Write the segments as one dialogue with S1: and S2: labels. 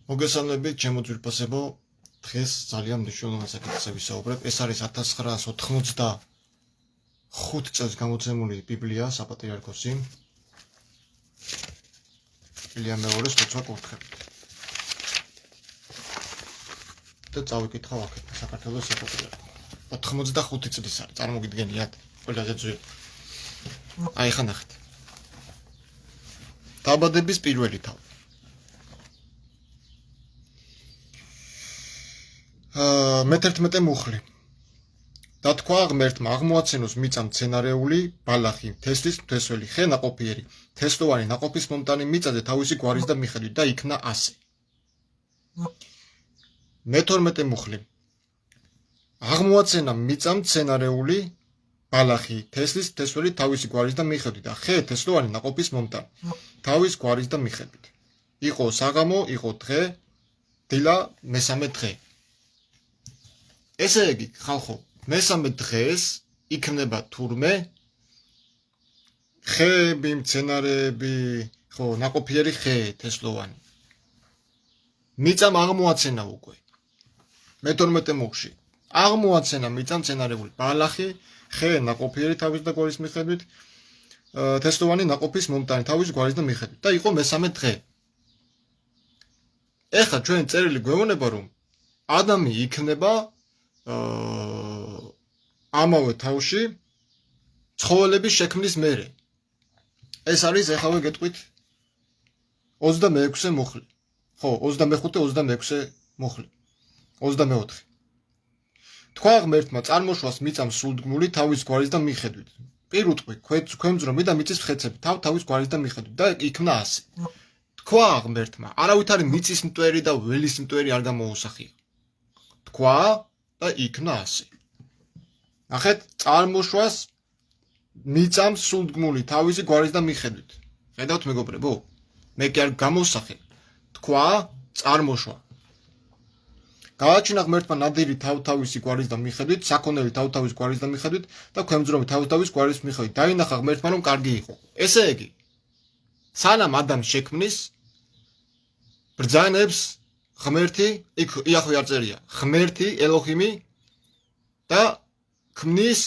S1: მოგესალმებით, ჩემო ძვირფასებო, დღეს ძალიან მნიშვნელოვან საკითხზე ვისაუბრებ. ეს არის 1985 წელს გამოცემული ბიბლია საპატრიარქოსი. ბიბლია მეორეს როცა კურთხებით. და წავიკითხავ აქეთ საქართველოს საპატრიარქო. 85 წლის არის, წარმოგიდგენიათ, ყველაზე ძველი. აი ხა ნახეთ. დაბადების პირველი თავი. მე-11 მუხლი. და თქვა ღმერთმა, აღმოაცენოს მიწა მცენარეული, ბალახი, თესლის მთესველი, ხე ნაყოფიერი, თესლოვანი ნაყოფის მომტანი მიწაზე თავისი გვარის და მიხედვით და იქნა ასე. მე-12 მუხლი. აღმოაცენა მიწა მცენარეული, ბალახი, თესლის მთესველი, თავისი გვარის და მიხედვით და ხე თესლოვანი ნაყოფის მომტანი, თავის გვარის და მიხედვით. იყო საღამო, იყო დღე, დილა მესამე დღე. ესე იგი, ხალხო, მესამე დღეს იქნება თურმე ხეები, მცენარეები, ხო, ნაყოფიერი ხე, თესლოვანი. მიწამ აღმოაცენა უკვე. მე-12 მუხლში. აღმოაცენა მიწა მცენარეული, ბალახი, ხე, ნაყოფიერი თავის და გვარის მიხედვით, თესლოვანი ნაყოფის მომტანი თავის გვარის და მიხედვით. და იყო მესამე დღე. ეხლა ჩვენ წერილი გვეუბნება, რომ ადამი იქნება ამავე თავში ცხოველების შექმნის მერე. ეს არის ეხავე გეტყვით 26 მუხლი. ხო, 25-26 მუხლი. 24. თქვა ღმერთმა, წარმოშვას მიწამ სულდგმული თავის გვარის და მიხედვით. პირუტყვი, ქვემძრომი და მიწის მხეცები თავის გვარის და მიხედვით და იქნა ასე. თქვა ღმერთმა, არავითარი მიწის მტვერი და ველის მტვერი არ გამოუსახია. თქვა და იქნა ასე. ნახეთ, წარმოშვას მიწამ სულდგმული თავისი გვარის და მიხედვით. ხედავთ მეგობრებო? მე კი არ გამოსახე. თქვა, წარმოშვა. გააჩინა ღმერთმა ნადირი თავისი გვარის და მიხედვით, საქონელი თავის გვარის და მიხედვით და ქვემძრომი თავის გვარის მიხედვით. დაინახა ღმერთმა, რომ კარგი იყო. ესე იგი, სანამ ადამიანს შექმნის, ბრძანებს ღმერთი, იახვე არ წერია, ღმერთი, ელოჰიმი და ქმნის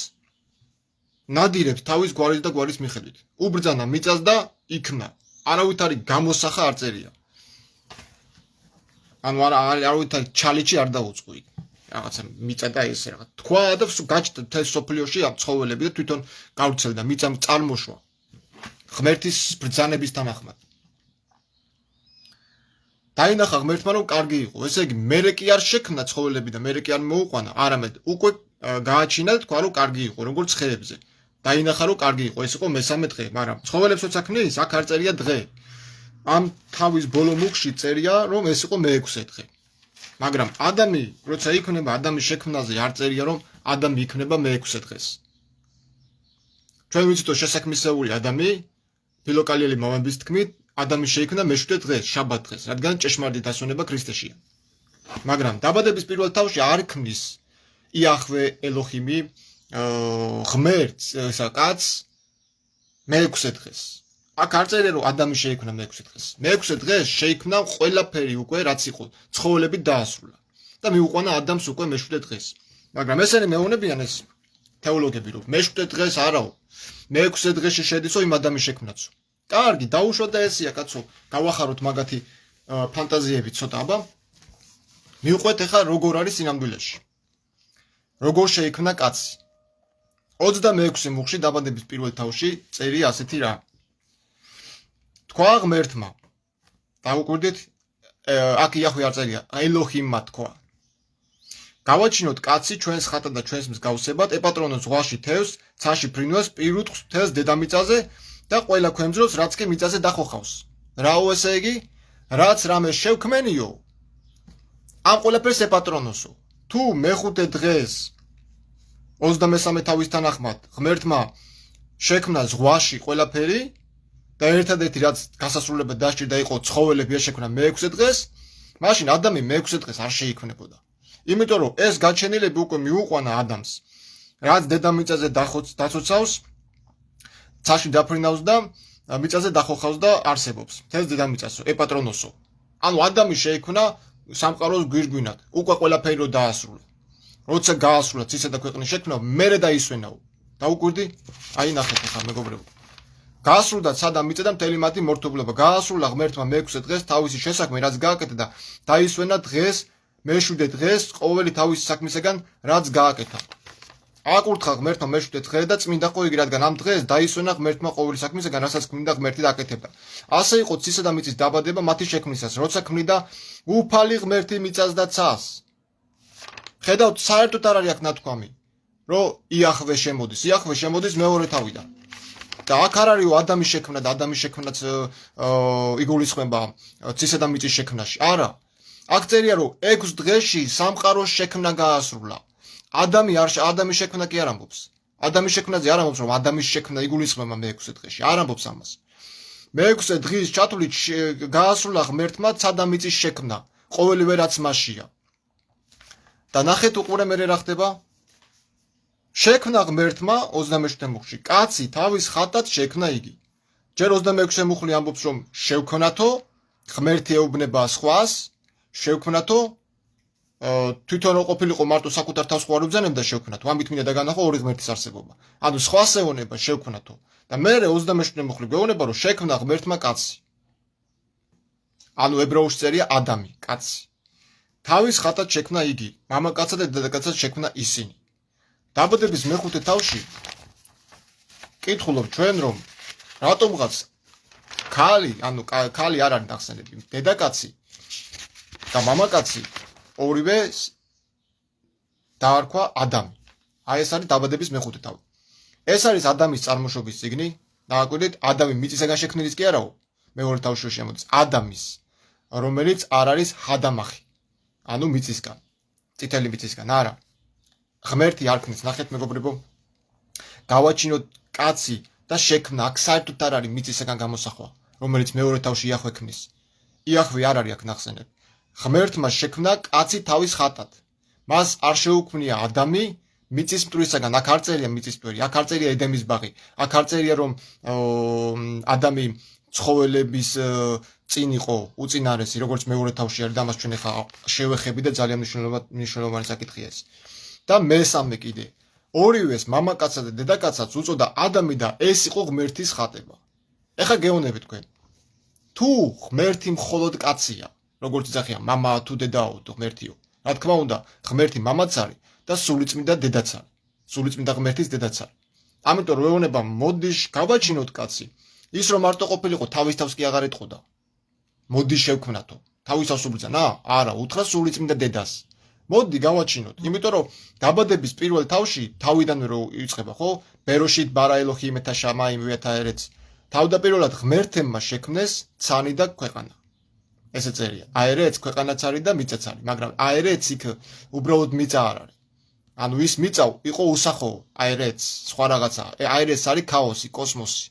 S1: ნადირებს თავის გვარის და გვარის მიხედვით. უბრძანა მიწას და იქმნა. არავითარი გამოსახა არ წერია. ანუ არავითარი ჩალიჩი არ დაუწყო იქ. რაღაცა მიწა და ესე რაღაც. თქვა და გაჩნდა თელ სოფლიოში ამ ცხოველები და თვითონ გავრცელდა მიწამ წარმოშვა. ღმერთის ბრძანების თანახმად. დაინახა ღმერთმა, რომ კარგი იყო. ესე იგი, მერე კი არ შექმნა ცხოველები და მერე კი არ მოუყვანა, არამედ უკვე გააჩინა და თქვა, რომ კარგი იყო, როგორც ხეებზე. დაინახა, რომ კარგი იყო. ეს იყო მესამე დღე, მაგრამ ცხოველებს როცა ქმნის, აქ არ წერია დღე. ამ თავის ბოლო მუხლში წერია, რომ ეს იყო მე-6 დღე. მაგრამ ადამი, როცა იქნება ადამიანის შექმნაზე, არ წერია, რომ ადამი იქნება მე-6 დღეს. ჩვენ ვიცით, რომ შესაქმნისეული ადამი, ფილოკალიელი მამების თქმით, ადამი შეიქმნა მე-7 დღეს, შაბათ დღეს, რადგან ჭეშმარიტი დასვენება ქრისტეშია. მაგრამ დაბადების პირველ თავში არ ქმნის იახვე ელოჰიმი ღმერთს, ესა კაცს მე-6 დღეს. აქ არ წერია, რომ ადამი შეიქმნა მე-6 დღეს. მე-6 დღეს შეიქმნა ყველაფერი უკვე, რაც იყო, ცხოველები დაასრულა და მიუყვანა ადამიანს უკვე მე-7 დღეს. მაგრამ ესენი მეუბნებიან ეს თეოლოგები, რომ მე-7 დღეს არაო, მე-6 დღეში შედისო იმ ადამიანის შექმნაცო. კარგი, დაუშვა და ესია, კაცო, გავახაროთ მაგათი ფანტაზიები ცოტა, აბა. მიუყვეთ ახლა როგორ არის სინამდვილეში. როგორ შეიქმნა კაცი. 26 მუხლში დაბადების პირველ თავში წერია ასეთი რა. თქვა ღმერთმა. დაუკვირდით, აქ იახვე არ წერია, ელოჰიმმა თქვა. გავაჩინოთ კაცი ჩვენს ხატად და ჩვენს მსგავსებად, ეპატრონოს ზღვაში თევზს, ცაში ფრინველს, პირუტყვს მთელს დედამიწაზე და ყველა ქვემძროს, რაც კი მიწაზე დახოხავს. რაო ესე იგი? რაც რამე შევქმენიო, ამ ყველაფერს ეპატრონოსო. თუ მე-5 დღეს 23 თავის თანახმად ღმერთმა შექმნა ზღვაში ყველაფერი და ერთადერთი რაც გასასრულებლად დასჭირდა იყო ცხოველები შექმნა მე-6 დღეს, მაშინ ადამი მე-6 დღეს არ შეიქმნებოდა. იმიტომ რომ ეს გაჩენილები უკვე მიუყვანა ადამიანს, რაც დედამიწაზე დაცოცავს, ცაში დაფრინავს და მიწაზე დახოხავს და არსებობს. თელს დედამიწასო, ეპატრონოსო. ანუ ადამი შეიქმნა სამყაროს გვირგვინად. უკვე ყველაფერი რო დაასრულა. როცა გაასრულა ცისა და ქვეყნის შექმნა, მერე დაისვენაო. დაუკვირდი? აი ნახეთ ახლა მეგობრებო. გაასრულა სადა მიწა და მთელი მათი მორთულობა. გაასრულა ღმერთმა მე-6 დღეს თავისი შესაქმე, რაც გააკეთა და დაისვენა დღეს, მე-7 დღეს ყოველი თავისი საქმისაგან, რაც გააკეთა. აკურთხა ღმერთმა მე-7 დღე და წმინდა ხო იგი, რადგან ამ დღეს დაისვენა ღმერთმა ყოველი საქმისაგან, რასაც ქმნიდა ღმერთი და აკეთებდა. ასე იყო ცისა და მიწის დაბადება მათი შექმნისას, როცა ქმნიდა უფალი ღმერთი მიწას და ცას. ხედავთ, საერთოდ არ არის აქ ნათქვამი, რომ იახვე შემოდის. იახვე შემოდის მეორე თავიდან. და აქ არ არის ადამის შექმნა და ადამიანის შექმნაც იგულისხმება ცისა და მიწის შექმნაში. არა. აქ წერია, რომ 6 დღეში სამყაროს შექმნა გაასრულა. ადამიანის შექმნა კი არ ამბობს. ადამიანის შექმნაზე არ ამბობს, რომ ადამიანის შექმნა იგულისხმება მე-6 დღეში. არ ამბობს ამას. მე-6 დღის ჩათვლით გაასრულა ღმერთმა ცადა მიწის შექმნა, ყოველივე რაც მასშია. და ნახეთ უყურე მე რა ხდება? შექმნა ღმერთმა 27 მუხლში. კაცი თავის ხატად შექმნა იგი. ჯერ 26 მუხლი ამბობს, რომ შევქმნათო, ღმერთი ეუბნება სხვას, შევქმნათო, თვითონ ყოფილიყო მარტო საკუთარ თავს ხო არ უბრძანებდა შევქმნათო. ამით მინდა დაგანახო ორი ღმერთის არსებობა. ანუ სხვას ეუბნება შევქმნათო. და მერე 27 მუხლი გვეუბნება, რომ შექმნა ღმერთმა კაცი. ანუ ებრაულში წერია ადამი, კაცი. თავის ხატად შექმნა იგი, მამაკაცად და დედაკაცად შექმნა ისინი. დაბადების მე-5 თავში კითხულობ ჩვენ, რომ რატომღაც ქალი, ანუ ქალი არ არის ნახსენები, დედაკაცი და მამაკაცი ორივე დაარქვა ადამი. აი ეს არის დაბადების მე-5 თავი. ეს არის ადამის წარმოშობის წიგნი. დააკვირდით, ადამი მიწისაგან შექმნილის კი არაო, მეორე თავში შემოდის ადამის, რომელიც არ არის ჰადამახი. ანუ მიწისგან, წითელი მიწისგან, არა. ღმერთი არ ქმნის, ნახეთ მეგობრებო. გავაჩინოთ კაცი და შექმნა, აქ საერთოდ არ არის მიწისგან გამოსახვა, რომელიც მეორე თავში იახვე ქმნის. იახვე არ არის აქ ნახსენები. ღმერთმა შექმნა კაცი თავის ხატად. მას არ შეუქმნია ადამი მიწის მტვრისაგან, აქ არ წერია მიწის მტვერი, აქ არ წერია ედემის ბაღი, აქ არ წერია რომ ადამი ცხოველების წინ იყო უწინარესი, როგორც მეორე თავში არის და მას ჩვენ ახლა შევეხები და ძალიან მნიშვნელოვანი საკითხია ეს. და მესამე კიდე, ორივეს მამაკაცსა და დედაკაცსაც უწოდა ადამი და ეს იყო ღმერთის ხატება. ეხლა გეუბნები თქვენ. თუ ღმერთი მხოლოდ კაცია, როგორც იძახია, მამა თუ დედაო თუ ღმერთიო. რა თქმა უნდა, ღმერთი მამაც არის და სულიწმინდა დედაც არის. სულიწმინდა ღმერთის დედაც არის. ამიტომ რო ეუბნება, მოდი გავაჩინოთ კაცი. ის რომ მარტო ყოფილიყო, თავის თავს კი აღარ ეტყოდა. მოდი შევქმნათო. თავის თავს უბრძანა? არა, უთხრა სულიწმინდა დედას. მოდი გავაჩინოთ, იმიტომ რომ დაბადების პირველ თავში თავიდანვე რო იწყება, ხო? ბეროშით ბარა ელოჰიმ ეთ შამაიმ ვეთ აერეც. თავდაპირველად ღმერთებმა შექმნეს ცანი და ქვეყანა. ესე წერია. აერეც ქვეყანაც არის და მიწაც არის, მაგრამ აერეც იქ უბრალოდ მიწა არ არის. ანუ ის მიწა იყო უსახო, აერეც, სხვა რაღაცა. აერეც არის ქაოსი, კოსმოსი.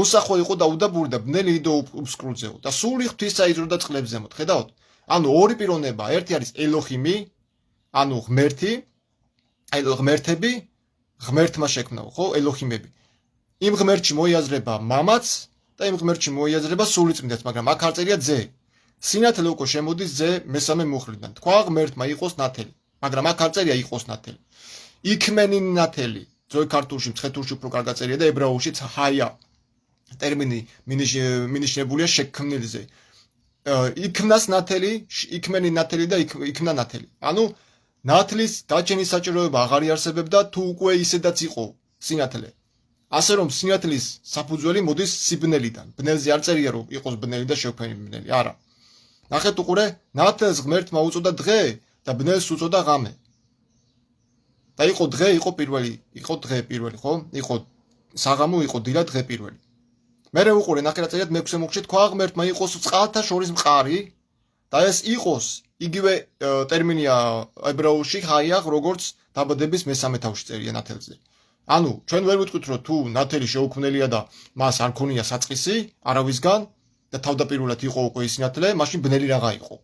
S1: უსახო იყო და უდაბური და ბნელი იდო უსკრულძეო და სული ღვთისა იზრდა წყლებს ზემოთ. ხედავთ? ანუ ორი პიროვნება, ერთი არის ელოჰიმი, ანუ ღმერთი, ღმერთები, ღმერთმა შექმნაო, ხო, ელოჰიმები. იმ ღმერთში მოიაზრება მამაც და იმ ღმერთში მოიაზრება სულიწმინდაც, მაგრამ აქ არ წერია ძე. სინათლე უკვე შემოდის ძე მესამე მუხლიდან. თქვა ღმერთმა იყოს ნათელი, მაგრამ აქ არ წერია იყოს ნათელი. იქმენი ნათელი, ძველ ქართულში, მცხეთურში უფრო კარგად წერია და ებრაულშიც ჰაია. ტერმინი მინიშნებულია შექმნილზე. იქმნას ნათელი, იქმენი ნათელი და იქმნა ნათელი. ანუ ნათლის გაჩენის საჭიროება აღარ იარსებებდა თუ უკვე ისედაც იყო სინათლე. ასე რომ სინათლის საფუძველი მოდის სიბნელიდან. ბნელზე არ წერია რომ იყოს ბნელი და შევქმნილი ბნელი, არა. ნახეთ უყურე, ნათელს ღმერთმა უწოდა დღე და ბნელს უწოდა ღამე. და იყო დღე, იყო პირველი, ხო? იყო საღამო, იყო დილა, დღე პირველი. მერე უყურე, ნახე რა წერიათ მე-6 მუხლში, თქვა ღმერთმა იყოს წყალთა შორის მყარი და ეს იყოს იგივე ტერმინია ებრაულში ჰაიახ, როგორც დაბადების მესამე თავში წერია ნათელზე. ანუ ჩვენ ვერ ვიტყვით რომ თუ ნათელი შეუქმნელია და მას არ ქონია საწყისი არავისგან და თავდაპირველად იყო უკვე ის სინათლე, მაშინ ბნელი რაღა იყო.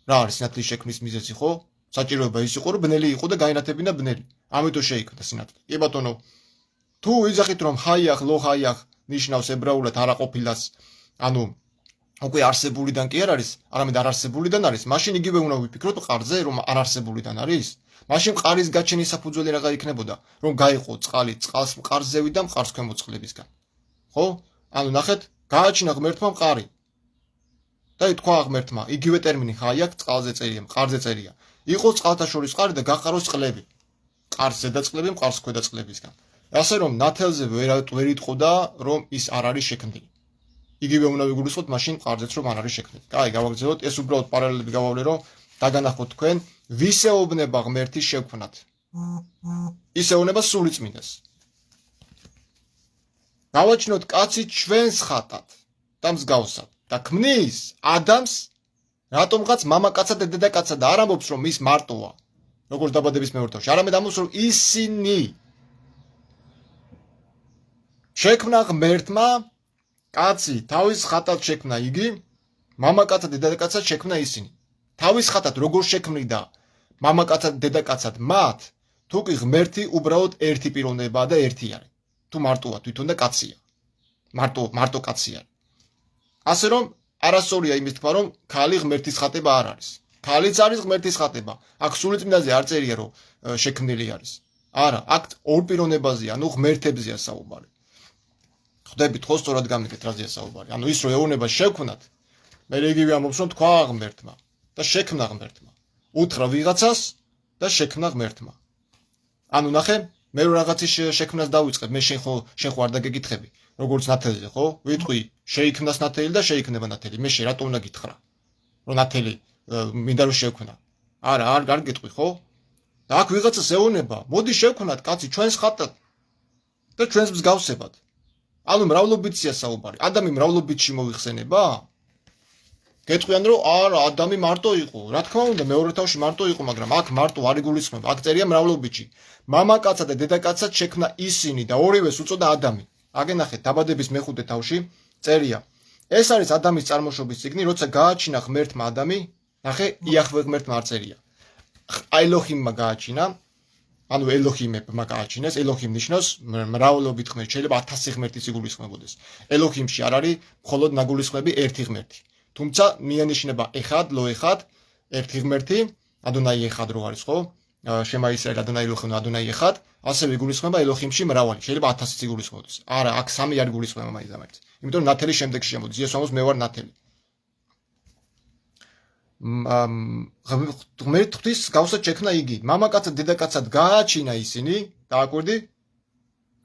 S1: რა არის სინათლის შექმნის მიზეზი, ხო? საჭიროება ის იყო რომ ბნელი იყო და გაინათებინა ბნელი. ამიტომ შეიქმნა სინათლე. კი ბატონო, თუ იძახით რომ ჰაიახ, ლო ჰაიახ ნიშნავს ებრაულად არაყოფილას, ანუ უკვე არსებულიდან კი არ არის, არამედ არარსებულიდან არის, მაშინ იგივე უნდა ვიფიქროთ მყარზე, რომ არარსებულიდან არის. მაშინ მყარის გაჩენის საფუძველი რაღა იქნებოდა, რომ გაიყო წყალი წყალს მყარს ზევით და მყარს ქვემო წყლებისგან. ხო? ანუ ნახეთ, გააჩინა ღმერთმა მყარი. და ითქვა ღმერთმა, იგივე ტერმინი ხაი აქვს წყალზე წერია, მყარზე წერია. იყო წყალთა შორის მყარი და გაყაროს წყლები. მყარს ზედა წყლები, მყარს ქვედა წყლებისგან. ასე რომ ნათელზე ვერ იტყოდა, რომ ის არ არის შექმნილი. იგივე უნდა ვიგულისხმოთ მაშინ მყარზეც რომ არ არის შექმნილი. კაი, გავაგრძელოთ, ეს უბრალოდ პარალელები გავავლე, რომ დაგანახოთ თქვენ, ვისეუბნება ღმერთის შექმნათ. ისეუბნება სულიწმინდას. გავაჩინოთ კაცი ჩვენს ხატად და მსგავსად და ქმნის ადამს, რატომღაც მამაკაცა და დედაკაცა და არ ამბობს რომ ის მარტოა, როგორც დაბადების მეორე თავში, არამედ ამბობს რომ ისინი შექმნა ღმერთმა კაცი თავის ხატად შექმნა იგი, მამაკაცა და დედაკაცა შექმნა ისინი. თავის ხატად როგორ შექმნიდა მამაკაცად დედაკაცად მათ, თუ კი ღმერთი უბრალოდ ერთი პიროვნებაა და ერთი არის. თუ მარტოა თვითონ და კაცია. მარტო კაცია. ასე რომ არასწორია იმის თქვა რომ ქალი ღმერთის ხატება არ არის. ქალიც არის ღმერთის ხატება. აქ სულიწმინდაზე არ წერია რომ შექმნილი არის. არა, აქ ორ პიროვნებაზეა, ანუ ღმერთებზეა საუბარი. ხვდებით ხო სწორად გამიგეთ რაზეა საუბარი. ანუ ის რომ ეუბნება შექმნათ, მე იგივე ამბობს რომ თქვა ღმერთმა და შექმნა ღმერთმა. უთხრა ვიღაცას და შექმნა ღმერთმა. ანუ ნახე, მე რაღაცის შექმნას დავიწყებ, მე შენ ხო არ დაგეკითხები, როგორც ნათელზე, ხო? ვიტყვი, შეიქმნას ნათელი და შეიქმნება ნათელი. მე რატომ უნდა გითხრა, რომ ნათელი მინდა რომ შექმნა? არა, არ გეტყვი, ხო? და აქ ვიღაცას ეუბნება, მოდი შევქმნათ კაცი ჩვენს ხატად და ჩვენს მსგავსებად. ანუ მრავლობითია საუბარი. ადამი მრავლობითში მოიხსენება? გეტყვიან რომ არა, ადამი მარტო იყო. რა თქმა უნდა, მეორე თავში მარტო იყო, მაგრამ აქ მარტო არ იგულისხმება. აქ წერია მრავლობითში. მამაკაცა და დედაკაცა შექმნა ისინი და ორივეს უწოდა ადამი. აგენახეთ, დაბადების მეხუთე თავში წერია. ეს არის ადამის წარმოშობის წიგნი, როცა გააჩინა ღმერთმა ადამი, ნახე, იახვე ღმერთმა არ წერია. ელოჰიმმა გააჩინა, ანუ ელოჰიმებმა გააჩინეს, ელოჰიმ ნიშნავს მრავლობით ღმერთი, შეიძლება 1000 ღმერთიც იგულისხმებოდეს. ელოჰიმში არ არის მხოლოდ ნაგულისხმები ერთი ღმერთი. თუმცა მიანიშნება ეხად, ლო ეხად, ერთი ღმერთი, ადონაი ეხად რო არის, ხო? შემა ისრაელ ადონაი ელოჰიმ ადონაი ეხად, ასევე იგულისხმება ელოჰიმში მრავალი, შეიძლება 1000-იც იგულისხმებოდეს. არა, აქ 3 არ იგულისხმება მაინც ამერც. იმიტომ რომ ნათელი შემდეგში შემოდის. იესო ამბობს მე ვარ ნათელი. ღმერთის გავსად შექმნა იგი. მამაკაცად, დედაკაცად გააჩინა ისინი, დააკვირდი?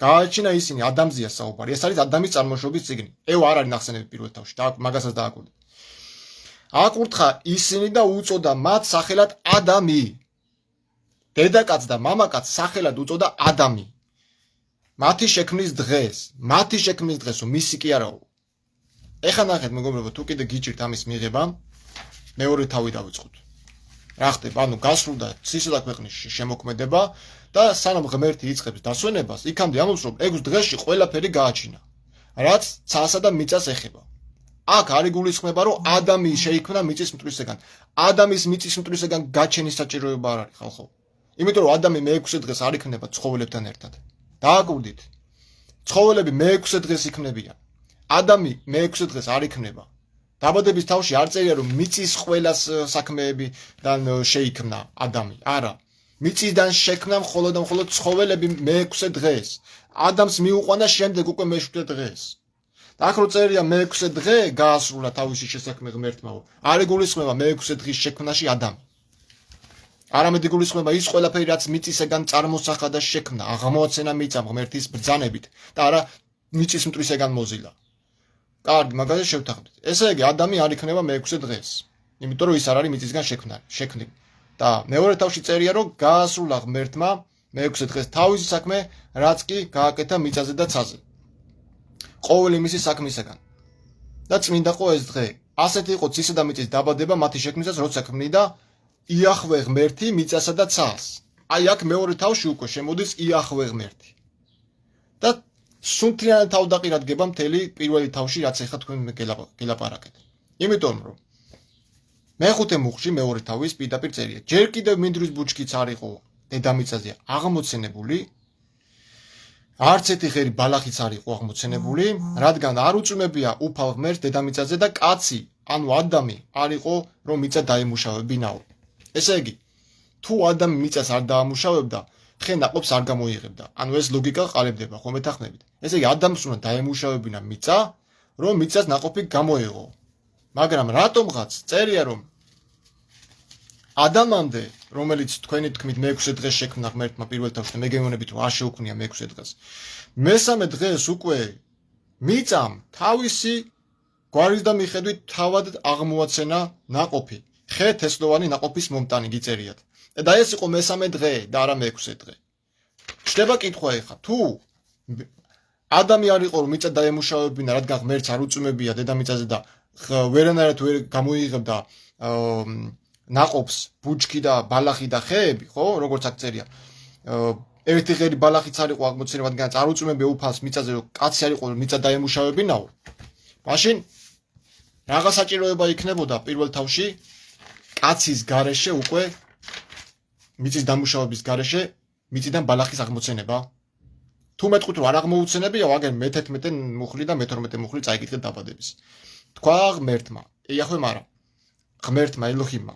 S1: გააჩინა ისინი, ადამზეა საუბარი. ეს არის ადამის წარმოშობის წიგნი. ევ არ არის ნახსენები პირველ თავში. მაგასაც დააკვირდი. აკურთხა ისინი და უწოდა მათ სახელად ადამი. დედაკაც და მამაკაც სახელად უწოდა ადამი. მათი შექმნის დღეს, მისი კი არაო. ეხლა ნახეთ მეგობრებო, თუ კიდე გიჭირთ ამის მიღება, მეორე თავი დავიწყოთ. რა ხდება? ანუ გასრულდა ცისა და ქვეყნის შემოქმედება და სანამ ღმერთი იწყებს დასვენებას, იქამდე ამბობს რომ 6 დღეში ყველაფერი გააჩინა, რაც ცალსა და მიწას ეხება. აქ არ იგულისხმება რომ ადამი შეიქმნა მიწის მტვრისგან. ადამის მიწის მტვრისგან გაჩენის საჭიროება არ არის ხალხო. იმიტომ რომ ადამი მე-6 დღეს არ იქნება ცხოველებთან ერთად. დააკვირდით. ცხოველები მე-6 დღეს იქნებიან. ადამი მე-6 დღეს არ იქნება. დაბადების თავში არ წერია რომ მიწის ყველას საქმეებიდან შეიქმნა ადამი. არა. მიწიდან შექმნა მხოლოდ და მხოლოდ ცხოველები მე-6 დღეს. ადამს მიუყვანა შემდეგ უკვე მე-7 დღეს. და აქ რო წერია მე-6 დღე გაასრულა თავისი შესაქმე ღმერთმაო. არ იგულისხმება მე-6 დღის შექმნაში ადამი. არამედ იგულისხმება ის ყველაფერი რაც მიწისგან წარმოსახა და შექმნა, აღმოაცენა მიწამ ღმერთის ბრძანებით და არა მიწის მტვრისგან მოზილა. კარგი, მაგაზე შევთანხმდით. ესე იგი, ადამი არ იქნება მე-6 დღეს. იმიტომ რომ ის არ არის მიწისგან შექმნილი. და მეორე თავში წერია რომ გაასრულა ღმერთმა მე-6 დღეს თავისი საქმე, რაც კი გააკეთა მიწაზე და ცაზე. ყოველი მისი საქმისაგან. და წმინდა ყო ეს დღე. ასეთი იყო ცისა და მიწის დაბადება მათი შექმნისას, როცა ქმნიდა იახვე ღმერთი მიწასა და ცას. აი აქ მეორე თავში უკვე შემოდის იახვე ღმერთი. და სუნთლიანად თავდაყირად გება მთელი პირველი თავში, რაც ეხლა თქვენ გელაპარაკეთ. იმიტომ რომ მეხუთე მუხლში მეორე თავის პირდაპირ წერია. ჯერ კიდევ მინდვრის ბუჩქიც არ იყო დედამიწაზე აღმოცენებული არც ერთი ღერი ბალახიც არ იყო აღმოცენებული, რადგან არ უწვიმებია უფალ ღმერთს დედამიწაზე და კაცი, ანუ ადამი არ იყო, რომ მიწა დაემუშავებინაო. ესე იგი, თუ ადამი მიწას არ დაამუშავებდა, ხე ნაყოფს არ გამოიღებდა. ანუ ეს ლოგიკა ყალიბდება, ხომ მეთანხმებით? ესე იგი, ადამიანს უნდა დაემუშავებინა მიწა, რომ მიწას ნაყოფი გამოეღო. მაგრამ რატომღაც წერია, რომ ადამიანამდე, რომელიც თქვენი თქმით მე-6 დღეს შექმნა ღმერთმა პირველ თავში, მე გემოვნებით რომ არ შეუქმნია მე-6 დღეს. მესამე დღეს უკვე მიწამ თავისი გვარის და მიხედვით თავად აღმოაცენა ნაყოფი. ხე თესლოვანი ნაყოფის მომტანი გიწერიათ. და ეს იყო მესამე დღე და არა მე-6 დღე. ჩდება კითხვა ეხა, თუ ადამი არ იყო რომ მიწა დაემუშავებინა, რადგან ღმერთს არ უწვიმებია დედამიწაზე და ვერანაირად ვერ გამოიღებდა ნაყოფს ბუჩქი და ბალახი და ხეები, ხო? როგორც აქ წერია. ერთი ღერი ბალახიც არ იყო აღმოცენებული, რადგან არ უწვიმებია უფალს მიწაზე, რომ კაცი არ იყო რომ მიწა დაემუშავებინაო. მაშინ რაღა საჭიროება იქნებოდა პირველ თავში კაცის გარეშე უკვე მიწის დამუშავების გარეშე მიწიდან ბალახის აღმოცენება. თუ მეტყვით რომ არ აღმოუცენებია, აგერ მე-11 მუხლი და მე-12 მუხლი წაიკითხეთ დაბადების. თქვა ღმერთმა, იახვე მარა. ღმერთმა ელოჰიმმა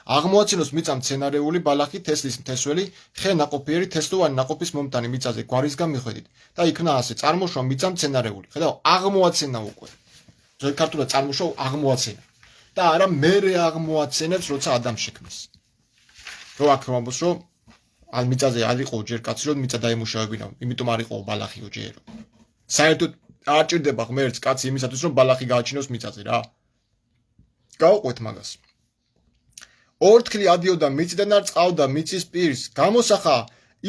S1: აღმოაცინოს მიწამ მცენარეული ბალახი, თესლის მთესველი, ხე ნაყოფიერი, თესლოვანი ნაყოფის მომტანი მიწაზე გვარისგან მიხედით და იქნა ასე წარმოშვა მიწამ მცენარეული. ხედავ, აღმოაცენა უკვე. ზოგი ქართულად წარმოშვა აღმოაცენა. და არა მერე აღმოაცენებს, როცა ადამს შექმნის. რო აქ მომბოს რომ ან მიწაზე არ იყო ჯერ კაცი რომ მიწა დაემუშავებინა, იმიტომ არ იყო ბალახიო ჯერო. საერთოდ არ ჭირდება ღმერთს კაცი იმისათვის რომ ბალახი გააჩინოს მიწაზე რა. გავყვეთ მაგას. ორთქლი ადიოდა მიწიდან არ წყავდა მიწის პირს, გამოსახა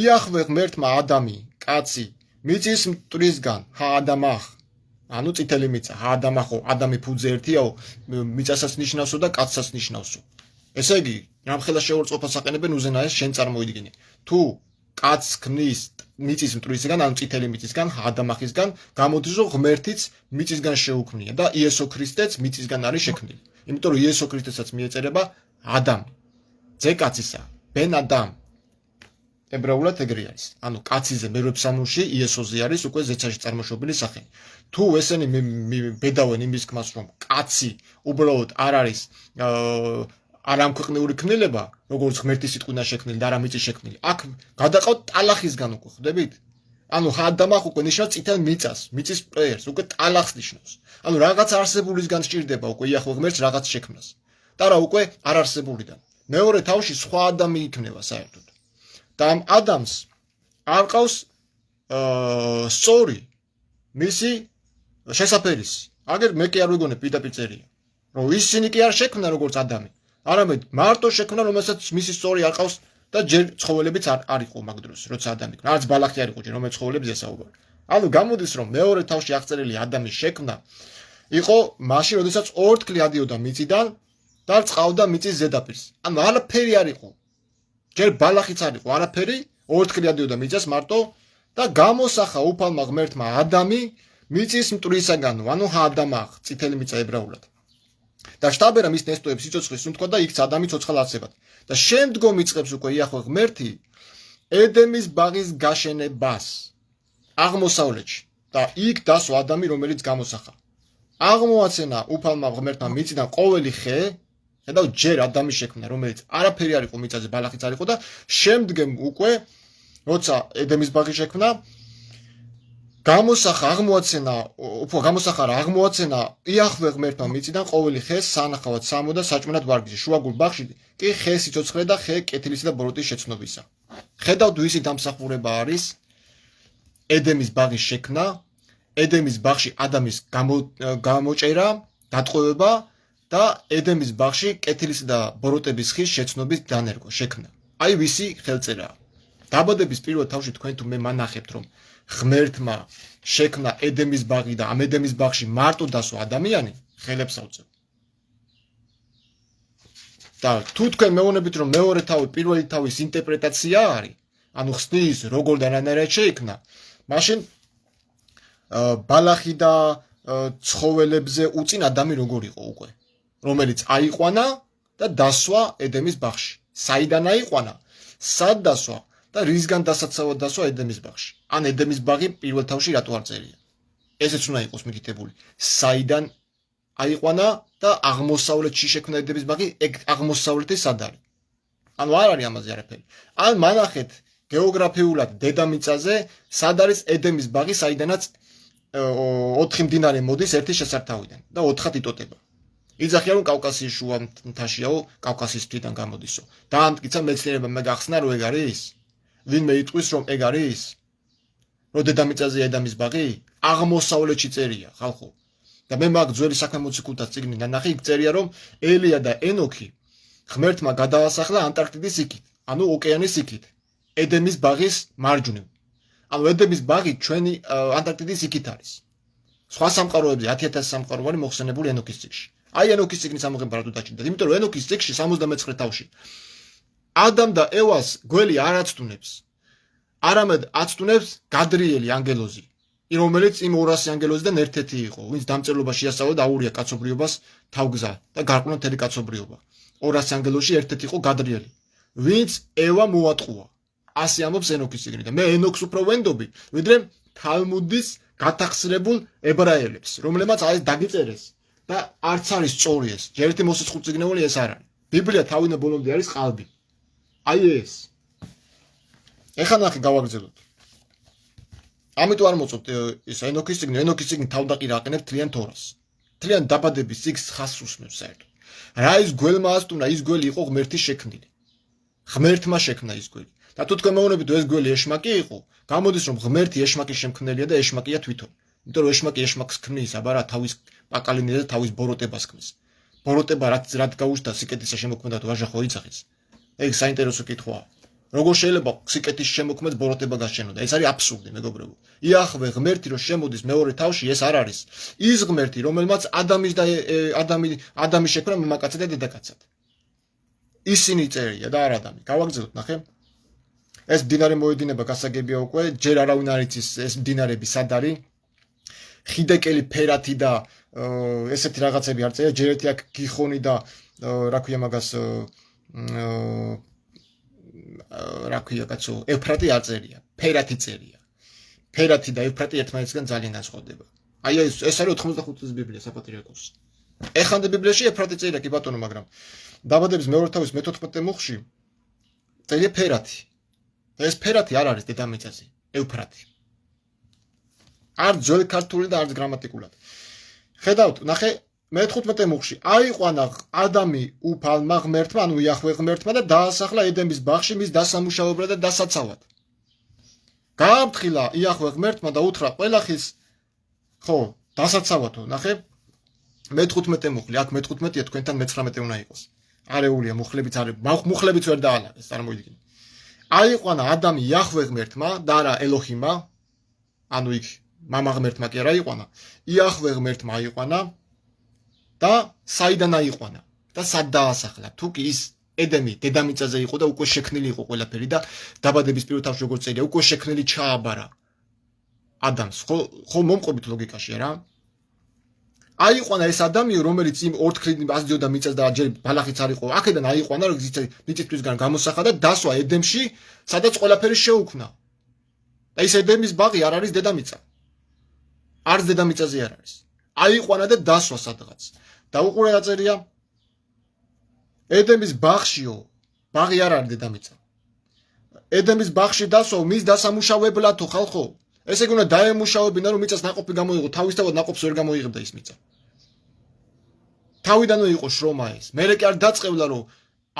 S1: იახვე ღმერთმა ადამი, კაცი, მიწის მტრისგან, ჰა ადამახ. ანუ წითელი მიწა, ჰა ადამახო, ადამი ფუძე ერთიაო, მიწასაც ნიშნავსო და კაცსაც ნიშნავსო. ესე იგი, რამხელა შეურწყყოფას აყენებენ უზენაეს შენ წარმოიდგინე. თუ კაცს ქმნის მიწის მტრისგან, ანუ წითელი მიწისგან, ჰა ადამახისგან, გამოდის რომ ღმერთიც მიწისგან შეუქმნია და იესო ქრისტეც მიწისგან არის შექმნილი. იმიტომ რომ იესო ქრისტესაც მიეწერება ადამ. ძე კაცისა, ბენ ადამ. ებრაულად ეგრე არის. ანუ კაციზე მერვებსამოში იესოზე არის უკვე ზეცაში წარმოშობილი სახე. თუ ესენი ბედავენ იმის ხმას რომ კაცი უბრალოდ არ არის არამქვეყნიური ქმნილება, როგორც ღმერთის სიტყვიდან შექმნილი და არა მიწის შექმნილი. აქ გადაყავთ ტალახისგან უკვე, ხვდებით? ანუ ადამახ უკვე ნიშნავს წითელ მიწას, მიწის პერს, უკვე ტალახს ნიშნავს. ანუ რაღაც არსებულისგან სჭირდება უკვე იახვე ღმერთს რაღაც შექმნას. და რა უკვე არ არსებულიდან. მეორე თავში სხვა ადამი იქნება საერთოდ. და ამ ადამს არ ყავს სწორი მისი შესაფერისი. აგერ მე კი არ ვიგონებ პირდაპირ წერია, რომ ისინი კი არ შექმნა როგორც ადამი. არამედ მარტო შექმნა, რომელსაც მისი სწორი არ ყავს და ჯერ ცხოველებიც არ იყო მაგ დროს, როცა ადამი იქნა. არც ბალახი არ იყო ჯერ, რომელიც ცხოველებზე საუბარი. ანუ გამოდის რომ მეორე თავში აღწერილი ადამიანის შექმნა იყო მაშინ, როდესაც ორთქლი ადიოდა მიწიდან და წყავდა მიწის ზედაპირს. ანუ არაფერი არ იყო. ჯერ ბალახიც არ იყო, არაფერი, ორთქლი ადიოდა მიწას მარტო და გამოსახა უფალმა ღმერთმა ადამი მიწის მტრისაგან, ანუ ადამახ, წითელი მიწა ებრაულად. და შტაბერა მის ნესტოებს სიცოცხლის უთქვა და იქ ადამი ცოცხალ აცებად. და შემდგომ იწყებს უკვე იახვე ღმერთი ედემის ბაღის გაშენებას აღმოსავლეთში და იქ დასვა ადამი, რომელიც გამოსახა. აღმოაცენა უფალმა ღმერთმა მიწიდან ყოველი ხე, ხედავ ჯერ ადამიანის შექმნა, რომელიც არაფერი არ იყო მიწაზე, ბალახიც არ იყო და შემდგომ უკვე როცა ედემის ბაღი შექმნა, გამოსახა აღმოაცენა იახვე ღმერთმა მიწიდან ყოველი ხე სანახავად სამო და საჭმელად ვარგისი. შუაგულ ბაღში კი ხე სიცოცხლე და ხე კეთილისა და ბოროტის შეცნობისა. ხედავთ ვისი დამსახურება არის ედემის ბაღის შექმნა, ედემის ბაღში ადამიანის გამოჭერა, დატყვევება და ედემის ბაღში კეთილისა და ბოროტების ხის შეცნობის დანერგვა, შექმნა. აი ვისი ხელწერაა. დაბადების პირველ თავში თქვენ თუ მე მანახებთ რომ ღმერთმა შექმნა ედემის ბაღი და ამ ედემის ბაღში მარტო დასვა ადამიანი, ხელებს ავწევ. და თუ თქვენ მეუბნებით რომ მეორე თავი პირველი თავის ინტერპრეტაცია არის, ანუ ხსნის როგორ და რანაირად შეიქმნა, მაშინ ბალახი და ცხოველებზე უწინ ადამი როგორ იყო უკვე, რომელიც აიყვანა და დასვა ედემის ბაღში. საიდან აიყვანა, სად დასვა და რისგან დასაცავად დასვა ედემის ბაღში. ან ედემის ბაღი პირველ თავში რატო არ წერია? ესეც უნდა იყოს მითითებული. საიდან აიყვანა და აღმოსავლეთში შექმნა ედემის ბაღი, ეგ აღმოსავლეთი სად არის? ანუ არ არის ამაზე არაფერი. ან მანახეთ გეოგრაფიულად დედამიწაზე სად არის ედემის ბაღი, საიდანაც 4 მდინარე მოდის ერთი შესართავიდან და 4-ად იტოტება. იძახია რომ კავკასიის შუა მთაშიაო, კავკასიის მთიდან გამოდისო. დაამტკიცა მეცნიერებმა მე გახსნა რომ ეგ არის? ვინმე იტყვის რომ ეგ არის? რომ დედამიწაზე ედემის ბაღი აღმოსავლეთში წერია, ხალხო. და მე მაგ ძველი საქმე მოციქულთა წიგნი ნანახი იქ წერია რომ ელია და ენოქი ღმერთმა გადაასახლა ანტარქტიდის იქით, ანუ ოკეანის იქით, ედემის ბაღის მარჯვნივ. ანუ ედემის ბაღი ჩვენი ანტარქტიდის იქით არის. სხვა სამყაროებზე 10,000 სამყარო არის მოხსენებული ენოქის წიგნში. აი ენოქის წიგნის ამოღება რატო დაჭირდა? იმიტომ რომ ენოქის წიგნში 79 თავში ადამ და ევას გველი არ აცტუნებს. არამედ აცტუნებს გადრიელი ანგელოზი, რომელიც იმ 200 ანგელოზიდან ერთ-ერთი იყო, ვინც დამწერლობაში ასწავლა და აურია კაცობრიობას თავგზა და გარკვნა მთელი კაცობრიობა. 200 ანგელოზში ერთ-ერთი იყო გადრიელი, ვინც ევა მოატყუა. ასე ამბობს ენოქის წიგნი და მე ენოქს უფრო ვენდობი, ვიდრე თალმუდის გათახსრებულ ებრაელებს, რომლებმაც აი დაგიწერეს და არც არის სწორი ეს. ერთი მოსიწყო წიგნეული ეს არ არის. ბიბლია თავიდან ბოლომდე არის ყალბი. აი ეს. ეხლა ნახე გავაგრძელოთ. ამიტომ არ მოწოთ ეს ენოქის წიგნი, ენოქის წიგნი თავდაყირა აყენებს თლიან თორას. თლიან დაბადების წიგნს ხაზს უსმენს საერთოდ. რა ის გველმა ასტუნა, ის გველი იყო ღმერთის შექმნილი. ღმერთმა შექმნა ის გველი. და თუ თქვენ მეუბნებით ეს გველი ეშმაკი იყო, გამოდის რომ ღმერთი ეშმაკის შემქმნელია და ეშმაკია თვითონ. იმიტომ რომ ეშმაკი ეშმაკს ქმნის, აბარა თავის პაკალინზე და თავის ბოროტებას ქმნის. ბოროტება რაც გაუჩნდა სიკეთისა შემოქმედად ვაჟა ხო იცახის. ეგ საინტერესო კითხვაა. როგორ შეიძლება სიკეთის შემოქმედს ბოროტება გაშენოდა? ეს არის აბსურდი, მეგობრებო. იახვე ღმერთი რომ შემოდის მეორე თავში, ეს არ არის ის ღმერთი, რომელმაც ადამის შექმნა მამაკაცად და დედაკაცად. ისინი წერია და არ ადამი. გავაგრძელოთ, ნახე. ეს მდინარე მოედინება გასაგებია უკვე, ჯერ არავინ არ იცის ეს მდინარები სად არის. ხიდეკელი ფერათი და ესეთი რაღაცები არ წერია, ჯერ ერთი აქ გიხონი და რა ქვია მაგას რა ქვია კაცო, ეფრატი არ წერია, ფერათი წერია. ფერათი და ეფრატი ერთმანეთისგან ძალიან განსხვავდება. აი ეს არის 85 წლის ბიბლია საპატრიარქოსი. ეხანდ ბიბლიაში ეფრატი წერია კი ბატონო, მაგრამ დაბადების მეორე თავის მე-14 მუხში წერია ფერათი. ეს ფერათი არ არის დედამიწაზე, ეფრატი. არც ძველი ქართული და არც გრამატიკულად. ხედავთ, ნახე მე-15 მუხში აიყვანა ადამი უფალმა ღმერთმა, ანუ იახვე ღმერთმა და დაასახლა ედემის ბაღში მის დასამუშავებლად და დასაცავად. გააფრთხილა იახვე ღმერთმა და უთხრა ყველახის ხო, დასაცავათო, ნახე მე-15 მუხლი, აქ მე-15-ია, თქვენთან მე-19 უნდა იყოს. არეულია მუხლებიც არის, მუხლებიც ვერ დაალაგეს, წარმოიდგინე. აიყვანა ადამი იახვე ღმერთმა და არა ელოჰიმა, ანუ იქ მამა ღმერთმა კი არა აიყვანა, იახვე ღმერთმა აიყვანა და საიდან აიყვანა და სად დაასახლა? თუ კი ის ედემი დედამიწაზე იყო და უკვე შექმნილი იყო ყველაფერი და დაბადების პირველ თავში როგორც წერია, უკვე შექმნილი ჩააბარა ადამს. ხო მომყვებით ლოგიკაში რა? აიყვანა ეს ადამი, რომელიც იმ ორთქლით ასდიოდა მიწას და ჯერ ბალახიც არ იყო, აქედან აიყვანა, როგორც მიწისთვისგან გამოსახა და დასვა ედემში, სადაც ყველაფერი შეუქმნა. და ის ედემის ბაღი არ არის დედამიწა. არც დედამიწაზე არ არის. აიყვანა და დასვა სადღაც. და უყურე რა წერია? ედემის ბაღშიო, ბაღი არ არის დედამიწა. ედემის ბაღში დასვა მის დასამუშავებლათო ხალხო. ესე იგი უნდა დაემუშავებინა რომ მიწას ნაყოფი გამოიღო, თავისთავად ნაყოფს ვერ გამოიღებდა ის მიწა. თავიდანვე იყო შრომა ეს. მერე კი არ დაწყევლა რომ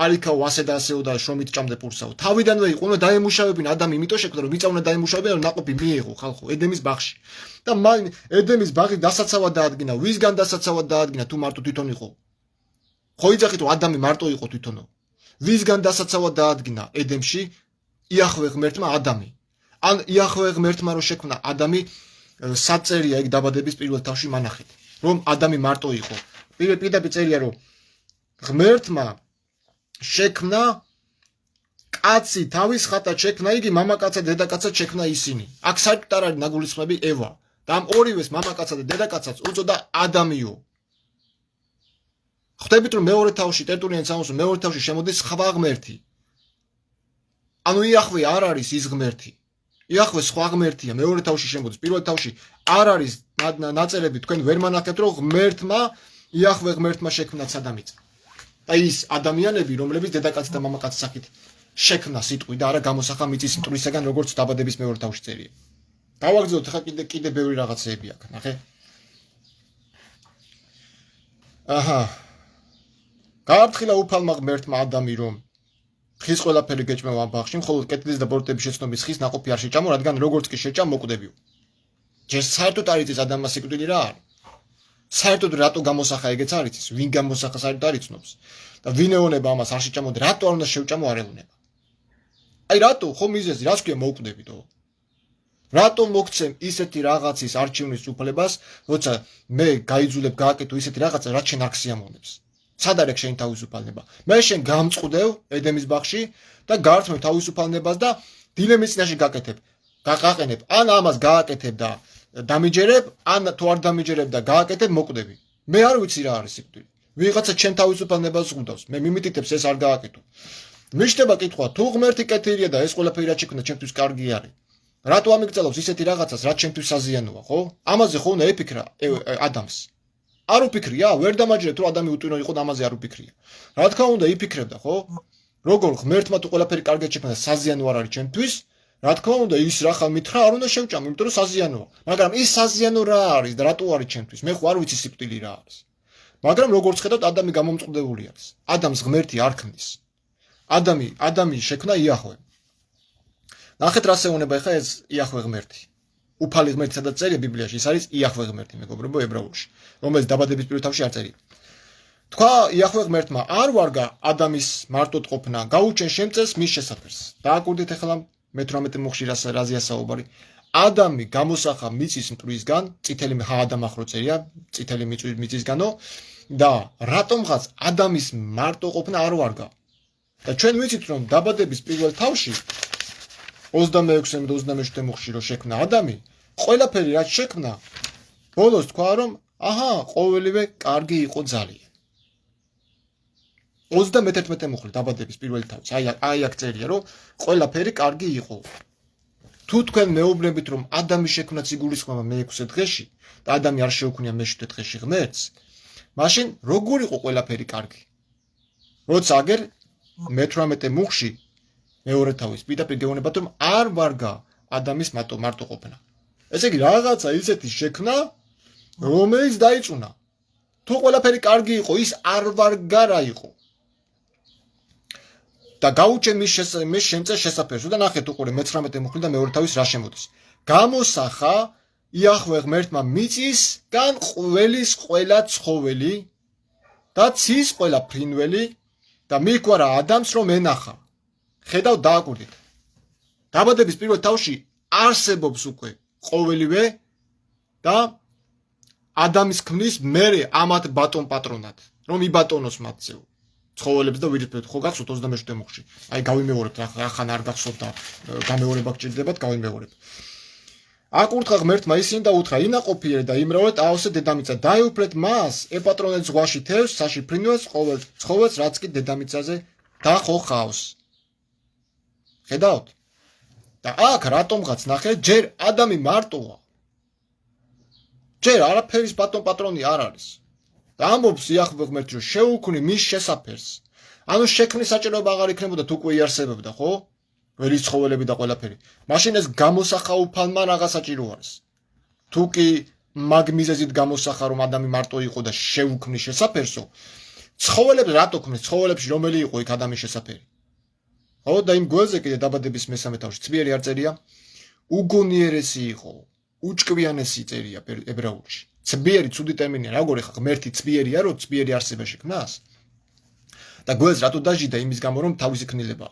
S1: არიქაო ასე და ასეო და შრომით ჭამდე პურსაო. თავიდანვე იყო უნდა დაემუშავებინა ადამი, იმიტომ შექმნა რომ მიწა უნდა დაემუშავებინა რომ ნაყოფი მიიღო ხალხო ედემის ბაღში. და მან ედემის ბაღი დასაცავად დაადგინა. ვისგან დასაცავად დაადგინა თუ მარტო თვითონ იყო? ხო იძახით რომ ადამი მარტო იყო თვითონო. ვისგან დასაცავად დაადგინა ედემში? იახვე ღმერთმა ადამი. ან იახვე ღმერთმა რო შექმნა ადამი, საწერია ეგ დაბადების პირველ თავში მანახეთ, რომ ადამი მარტო იყო. პირდაპირ წერია რომ ღმერთმა შექმნა კაცი თავის ხატად შექმნა იგი, მამაკაცად და დედაკაცად შექმნა ისინი. აქ საერთოდ არ არის ნაგულისხმები ევა. და ამ ორივეს მამაკაცად და დედაკაცად უწოდა ადამიო. ხვდებით რომ მეორე თავში ტერტულიან სამოსო მეორე თავში შემოდის სხვა ღმერთი. ანუ იახვე არ არის ის ღმერთი. იახვე სხვა ღმერთია, მეორე თავში შემოდის, პირველ თავში არ არის ნაწერები თქვენ ვერ მანახეთ, რომ ღმერთმა იახვე ღმერთმა შექმნა სადამიწა. და ის ადამიანები, რომლებიც დედაკაცის და მამაკაცის სახით შექმნა სიტყვი და არა გამოსახა მიწის მტვრისაგან, როგორც დაბადების მეორე თავში წერია. გავაგრძელოთ ახლა კიდე ბევრი რაღაცეები აქ, ნახე. აჰა. გააფრთხილა უფალმა ღმერთმა ადამი, რომ ხის ყველაფერი გეჭმევა ამ ბაღში, მხოლოდ კეთილის და ბოროტების შეცნობის ხის ნაყოფი არ შეჭამო, რადგან როგორც კი შეჭა მოკვდებიო. ჯერ საერთოდ არ იცის ადამიანმა სიკვდილი რა არის. საერთოდ რატო გამოსახა ეგეც არ იცის, ვინ გამოსახა საერთოდ არ იცნობს. და ვინ ეუბნება ამას არ შეჭამოდი, რატო არ უნდა შევჭამო არ ეუბნება. აი რატო ხომ მიზეზი, რას ქვია მოკვდებიდო? რატო მოგცემ ისეთი რაღაცის არჩევნის უფლებას, როცა მე გაიძულებ გააკეთო ისეთი რაღაცა, რაც შენ არ გსიამოვნებს. სად არის შენი თავისუფალება? მე შენ გამწყდევ ედემის ბაღში და გართმევ თავისუფალებას და დილემის წინაშე გაკეთებ. გაყაყენებ, ან ამას გააკეთებ და დამიჯერებ, ან თუ არ დამიჯერებ და გააკეთებ, მოკვდები. მე არ ვიცი რა არის სიკვდილი. ვიღაცა ჩემ თავისუფალებას ზღუდავს. მე მიმიტითებს ეს არ გააკეთო. მიშდება კითხვა, თუ ღმერთი კეთილია და ეს ყველაფერი რაც შექმნა ჩემთვის კარგი არის. რატო ამიგწელობს ისეთი რაღაცას, რაც ჩემთვის საზიანოა, ხო? ამაზე ხო უნდა ეფიქრა ადამს. არ უფიქრია, ვერ დამაჯერებ თუ ადამი უტვინო იყო და ამაზე არ უფიქრია. რა თქმა უნდა იფიქრებდა, ხო? როგორ ღმერთმა თუ ყველაფერი კარგად შექმნა და საზიანო არ არის ჩემთვის, რა თქმა უნდა ის რა ხალ მითხრა არ უნდა შევჭამო, იმიტომ რომ საზიანოა. მაგრამ ის საზიანო რა არის და რატო არის ჩემთვის? მე ხო არ ვიცი სიკვდილი რა არის. მაგრამ როგორც ხედავთ, ადამი გამომწყდებული არის. ადამს ღმერთი არ ქმნის. ადამი შექმნა იახვე. ნახეთ რა შეუნება ახლა ეს იახვე ღმერთი. უფალი ღმერთი სადაც წერია ბიბლიაში, ის არის იახვე ღმერთი, მეგობრებო, ებრაულში, რომელიც დაბადების პირველ თავში არ წერია. თქვა იახვე ღმერთმა არ ვარგა ადამის მარტოდ ყოფნა, გაუჩენ შემწეს მის შესაძერს. დააკვირდით ახლა მე-18 მუხში რაზეა საუბარი. ადამი გამოსახა მიწის მტვრისგან, წითელი адам ახრო წერია, წითელი მიწისგანო და რატომღაც ადამის მარტო ყოფნა არ ვარგა. და ჩვენ ვიცით რომ დაბადების პირველ თავში 26 და 27 მუხში რო შექმნა ადამი, ყველაფერი რაც შექმნა, ბოლოს თქვა რომ აჰა, ყოველივე კარგი იყო ძალიან. 31 მუხლი დაბადების პირველი თავის. აი აქ წერია რომ ყველაფერი კარგი იყო. თუ თქვენ მეუბნებით რომ ადამის შექმნა ციგურისხმება მე-6 დღეში და ადამი არ შეუქმნია მე-7 დღეში ღმერთს, მაშინ როგორ იყო ყველაფერი კარგი? როცა აგერ მე-18 მუხში მეორე თავის პირდაპირ გეუბნებათ რომ არ ვარგა ადამის მარტო ყოფნა. ესე იგი რაღაცა ისეთი შექმნა, რომელიც დაიწუნა. თუ ყველაფერი კარგი იყო, ის არ ვარგა რა იყო. და გაუჩენ მის შემწეს შესაფერს. და ნახეთ უყურე მე-19 მუხლი და მეორე თავის რა შემოდის. გამოსახა იახვე ღმერთმა მიწისგან ყველის ყველა ცხოველი და ცის ყველა ფრინველი და მიჰგვარა ადამს რომ ენახა. ხედავ დააკვირდით. დაბადების პირველ თავში არსებობს უკვე ყოველივე და ადამის ქმნის მერე ამათ ბატონ პატრონად, რომ იბატონოს მათზე. ცხოველებს და ვირთვებს ხო გახსოვთ 27 მუხში. აი გავიმეორებთ რა ხან არ გახსოვთ და გამეორება გჭირდებათ, გავიმეორებ. აკურთხა ღმერთმა ისინი და უთხრა: ინაყოფიერე და იმრავლეთ აავსეთ დედამიწა, დაეუფლეთ მას, ეპატრონეთ ზღვაში თევზს, საში ფრინველს, ყოველ ცხოველს, რაც კი დედამიწაზე დახოხავს. ხედავთ? და აქ რატომღაც ნახე, ჯერ ადამი მარტოა. ჯერ არაფერის ბატონ პატრონი არ არის. და ამბობს იახვე ღმერთი რომ შეუქმნი მის შესაფერს. ანუ შექმნის საჭიროება აღარ იქნებოდა თუ უკვე იარსებებდა, ხო? ვერის ცხოველები და ყველაფერი. მაშინ ეს გამოსახა უფალმა რაღაც საჭირო არის. თუ კი მაგ მიზეზით გამოსახა რომ ადამი მარტო იყო და შეუქმნის შესაფერსო, ცხოველებს რატო ქმნის? ცხოველებში რომელი იყო იქ ადამიანის შესაფერი? ხო, და იმ გვერდზე კიდე დაბადების მე-3 თავში ცბიერი არ წერია? უგონიერესი იყო, უჭკვიანესი წერია ებრაულში. ცბიერი ცუდი ტერმინია, როგორ ხა ღმერთი ცბიერია, რომ ცბიერი არსება შექმნას? და გვერდს რატო დაჟიდა იმის გამო რომ თავისი ქნილება.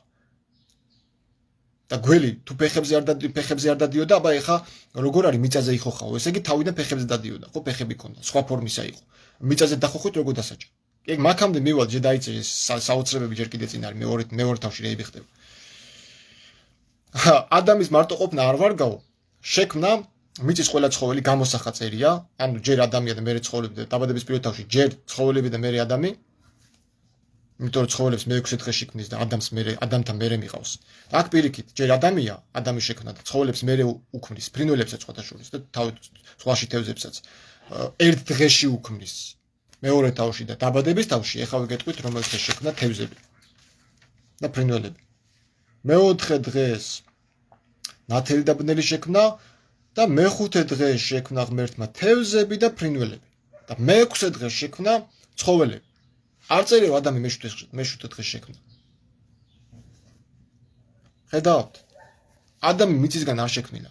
S1: და გველი თუ ფეხებზე არ დადიოდა, აბა ეხა როგორ არის მიწაზე იხოხაო? ესე იგი თავიდან ფეხებზე დადიოდა, ხო, ფეხები ქონდა, სხვა ფორმისა იყო. მიწაზე დახოხოთ როგორ დასაჯა? ეგ მაგამდე მივალ ჯერ დაიწერეს საოცრებები ჯერ კიდე წინ არის მეორე თავში რეები ხდება. ადამის მარტო ყოფნა არ ვარგაო, შექმნა მიწის ყველა ცხოველი გამოსახა წერია, ანუ ჯერ ადამია და მერე ცხოველები და დაბადების პირველ თავში ჯერ ცხოველები და მერე ადამი. იმიტომ რომ ცხოველებს მე-6 დღეში ქმნის და ადამიანთან მერე მიყავს. აქ პირიქით, ჯერ ადამიანია, ადამიანის შექმნა და ცხოველებს მერე უქმნის, ფრინველებსაც სხვადასხვა და თავით ზღვაში თევზებსაც ერთ დღეში უქმნის. მეორე თავში და დაბადების თავში ეხლა ვიგეტყვით რომელიც შექმნა თევზები და ფრინველები. მეოთხე დღეს ნათელი და ბნელი შექმნა და მეხუთე დღეს შექმნა ღმერთმა თევზები და ფრინველები და მე-6 დღეს შექმნა ცხოველები. არ წერია რომ ადამი მე-7 დღეს შექმნა. ხედავთ? ადამი მიწისგან არ შექმნილა.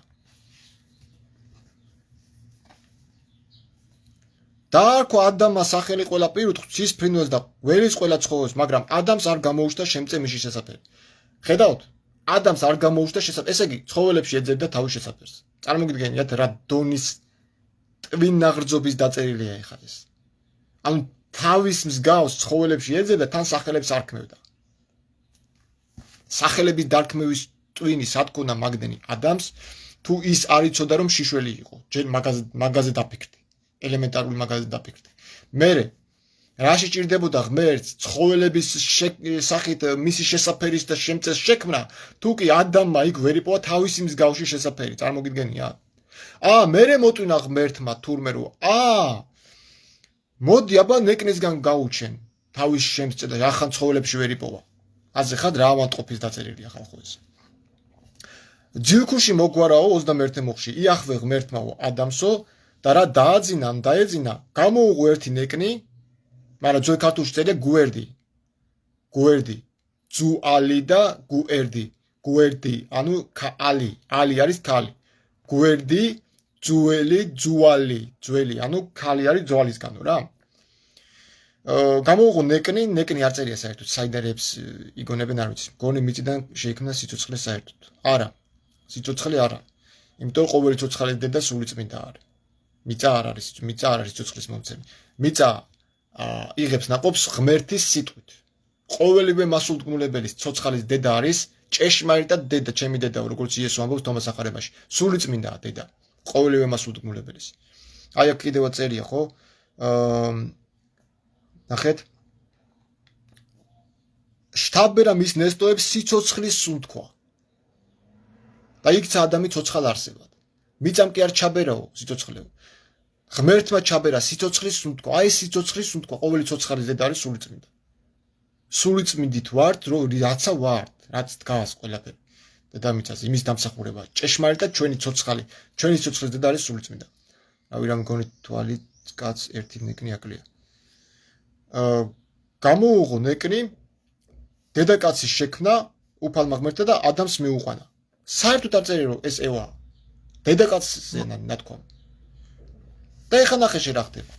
S1: დაარქვა ადამიანმა სახელი ყველა პირუთ ღვთის ფრინველს და ველის ყველა ცხოველს, მაგრამ ადამიანს არ გამოუჩნდა შემწემიში შესაფერი. ხედავთ? ადამიანს არ გამოუჩნდა შესაფერი. ესე იგი, ცხოველებში ეძებდა თავის შესაფერს. წარმოგიდგენიათ რა დონის ტვინაღრძობის დაწერილია ეხლა ეს. ანუ თავის მსგავს ცხოველებში ეძებდა, თან სახელებს არ ქმნევდა. სახელების დარქმევის ტვინი სათქონა მაგდენი ადამიანს თუ ის არ იცოდა რომ შიშველი იყო. ჯერ მაგაზე დაფიქრდი. ელემენტარული მაგაზე დაფიქრდი. მერე რაში ჭირდებოდა ღმერთს ცხოველების სახით მისი შესაფერის და შემწეს შექმნა, თუ კი ადამიანმა იქ ვერ იპოვა თავისი მსგავსი შესაფერი, წარმოგიდგენიათ? მერე მოტვინა ღმერთმა თურმე რომ მოდი აბა ნეკნისგან გაუჩენ თავის შემწე და ახან ცხოველებში ვერ იპოვა. ასე ხად რა ავანტყოფის დაწერილია ხალხო ეს. ძილქუში მოგვარაო 21 მოხში იახვე ღმერთმაო ადამიანსო და რა დაეძინა გამოუღო ერთი ნეკნი, მაგრამ ძველ ქართულში წერია გუერდი. ძუალი და გუერდი, ანუ ალი არის ქალი. გუერდი, ძუალი, ანუ ქალი არის ძვალისგანო რა. გამოუღო ნეკნი არ წერია საერთოდ, საიდანაც იგონებენ არ ვიცი. გონი მიწიდან შეიქმნა სიცოცხლე საერთოდ. არა, სიცოცხლე არა. იმიტომ ყოველი ცოცხალის დედა სულიწმინდა არის. მიწა არ არის სიცოცხლის მომცემი. მიწა იღებს ნაყოფს ღმერთის სიტყვით. ყოველივე მასულთქმულებელის ცოცხალის დედა არის ჭეშმარიტად დედა, ჩემი დედა, როგორც იესო ამბობს თომას ახარებაში. სულიწმინდაა დედა. ყოველივე მასულთქმულებელის. აი აქ კიდევ წერია, ხო? ნახეთ. შთაბერა მის ნესტოებს სიცოცხლის სუნთქვა. და იქცა ადამი ცოცხალ არსებად. მიწამ კი არ ჩაბერაო სიცოცხლეო. ღმერთმა ჩაბერა სიცოცხლის სუნთქვა. აი სიცოცხლის სუნთქვა, ყოველი ცოცხალის დედა არის სულიწმინდა. სულიწმინდით ვართ, რაცა ვართ, რაც დგას ყველაფერი. დედამიწაზე იმის დამსახურება. ჭეშმარიტად ჩვენი ცოცხლის დედა არის სულიწმინდა. რავი რა მგონი თვალი კაც ერთი ნეკნი აკლია. გამოუღო ნეკნი დედაკაცის შექმნა უფალმა ღმერთმა და ადამიანს მიუყვანა. საერთოდ არ წერია რომ ეს ევა დედაკაცზე ნათქვამი. და ეხლა ნახე რა ხდება.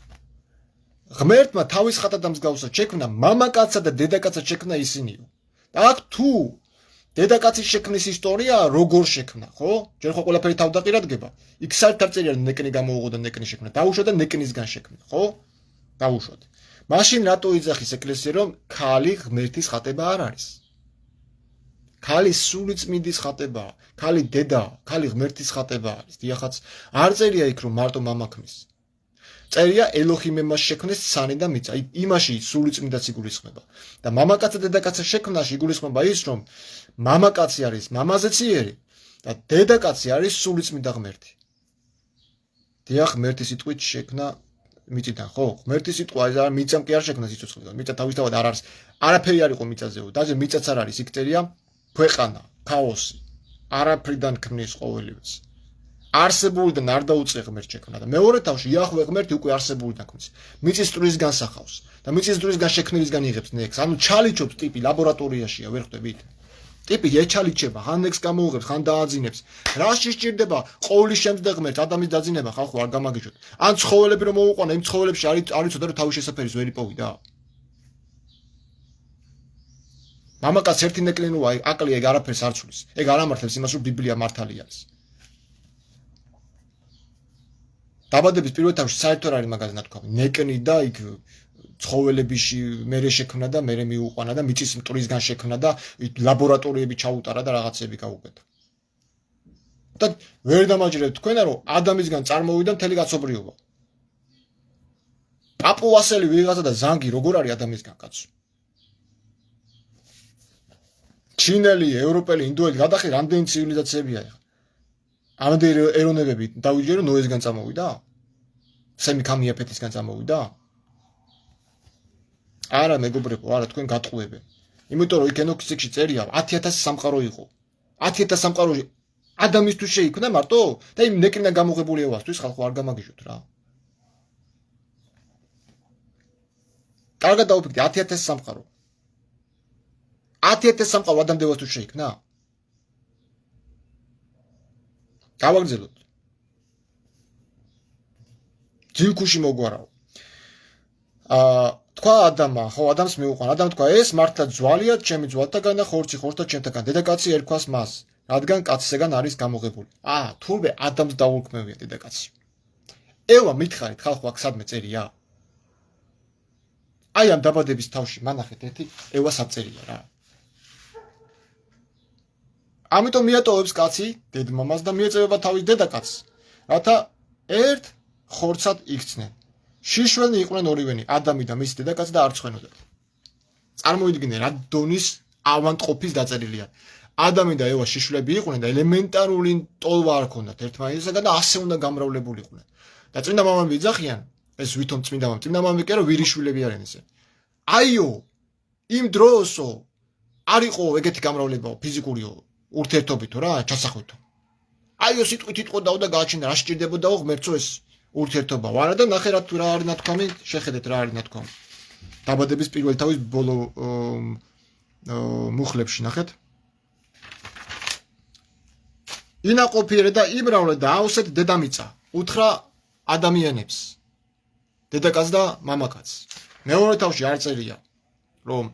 S1: ღმერთმა თავის ხატად ამსგავსად შექმნა მამაკაცსა და დედაკაცად შექმნა ისინიო. და აქ თუ დედაკაცის შექმნის ისტორია როგორ შექმნა, ხო? ჯერ ხო ყველაფერი თავდაყირადგება. იქ საერთოდ არ წერია ნეკნი გამოუღო და ნეკნი შექმნა. დაუშვათ და ნეკნისგან შექმნა, ხო? დაუშვათ. მაშინ რატო იძახის ეკლესია რომ ქალი ღმერთის ხატება არ არის? ქალი სულიწმინდის ხატებაა, ქალი დედა, ქალი ღმერთის ხატება არის. დიახაც არ წერია იქ რომ მარტო მამა ქმნის. წერია ელოჰიმ მას შექმნეს სანი და მიწა. იმაში სულიწმინდაც იგულისხმება. და მამაკაცსა და დედაკაცის შექმნაში იგულისხმება ის რომ მამაკაცი არის მამაზე ციერი და დედაკაცი არის სულიწმინდა ღმერთი. დიახ, ღმერთის სიტყვით შექმნა მიწიდან, ხო? ღმერთის სიტყვა ეს არ მიწამ კი არ შექმნა სიცოცხლიდან. მიწა თავისთავად არ არის. არაფერი არ იყო მიწაზეო. დაჟე მიწაც არ არის. იქ წერია ქვეყანა, ქაოსი. არაფრიდან ქმნის ყოველივეს. არსებულიდან არ დაუწყე ღმერთ შექმნა და მეორე თავში იახვე ღმერთი უკვე არსებულიდან ქმნის. მიწის წვრის განსახავს და მიწის წვრისგან შექმნილისგან იღებს ნექს. ანუ ჩალიჩობს ტიპი ლაბორატორიაშია, ვერ ხვდებით? ტიპი ეჩალიჩება, ხან ნექს გამოუღებს, ხან დააძინებს. რაში სჭირდება ყოვლის შემდგე ღმერთს, ადამიანის დაძინება ხალხო არ გამაგიჟოთ. ან ცხოველები რომ მოუყვანა, იმ ცხოველებში არ იცოდა რომ თავის შესაფერის ვერ იპოვიდა. მამაკაც ერთი ნეკლინოა, აკლია, ეგ არაფერს არ ცვლის. ეგ არ ამართლებს იმას, რომ ბიბლია მართალი არის. დაბადების პირველ თავში საერთოდ არ არის მაგაზე ნათქვამი. ნეკნი და იქ ცხოველებიში მერე შექმნა და მერე მიუყვანა და მიწის მტვრისგან შექმნა და ლაბორატორიები ჩაუტარა და რაღაცები გაუკეთა. და ვერ დამაჯერებთ თქვენა რომ ადამიანისგან წარმოვიდა მთელი კაცობრიობა. პაპუასელი ვიღაცა და ზანგი როგორ არის ადამიანისგან კაცო? ჩინელი, ევროპელი, ინდოელი გადახი რამდენი ცივილიზაციებია ეხლა. ამდენი ეროვნებები დავიჯერო ნოესგან წამოვიდა? სემი კამიაფეთისგან წამოვიდა? არა მეგობრებო, არა თქვენ გატყუებენ. იმიტომ რომ იქ ენოქსიკში წერია 10000 სამყარო იყო. 10000 სამყაროში ადამიანთვის შეიქმნა მარტო და იმ ნეკრიდან გამოღებული ევასთვის ხალხო არ გამაგიჟოთ რა. კარგად დაუფიქრეთ 10000 სამყარო. 10000 სამყარო ადამიანდევასთვის შეიქმნა? გავაგრძელოთ. ძილქუში მოგვარაო. თქვა ადამა, ხო ადამიანს მეუყვან. ადამა თქვა ეს მართლა ძვალია, ჩემი ძვალთაგან და ხორცი ხორცთა ჩემთაგან. დედაკაცი ერქვას მას, რადგან კაცისგან არის გამოღებული. თურმე ადამიანს დაურქმევია დედაკაცი. ევა მითხარით ხალხო აქ სადმე წერია? აი ამ დაბადების თავში მანახეთ ერთი ევა საწერია რა. ამიტომ მიატოვებს კაცი დედმამას და მიეწევება თავის დედაკაცს, რათა ერთ ხორცად იქცნენ. შიშველი იყვნენ ორივენი, ადამი და მისი დედაკაცი და არ ცხენოდათ. წარმოიდგინე რა დონის ავანტყოფის დაწერილია. ადამი და ევა შიშვლები იყვნენ და ელემენტარული ტოლვა არ ქონდათ ერთმანეთისგან და ასე უნდა გამრავლებული იყვნენ. და წმინდა მამამ ვიძახიან, ეს ვითომ წმინდა მამამ კი არა ვირიშვილები არიან ესე. აიო, იმ დროსო არ იყო ეგეთი გამრავლება ფიზიკურიო, ურთიერთობითო რა, ჩასახვითო. აიო სიტყვით იტყოდაო და გააჩინდა რა სჭირდებოდაო ღმერთო ეს ურთიერთობა ვარა და ნახე რა არის ნათქვამი, შეხედეთ რა არის ნათქვამი. დაბადების პირველი თავის ბოლო მუხლებში ნახეთ. ინაყოფიერე და იმრავლე და აუსეთ დედამიწა, უთხრა ადამიანებს. დედაკაც და მამაკაც. მეორე თავში არ წერია, რომ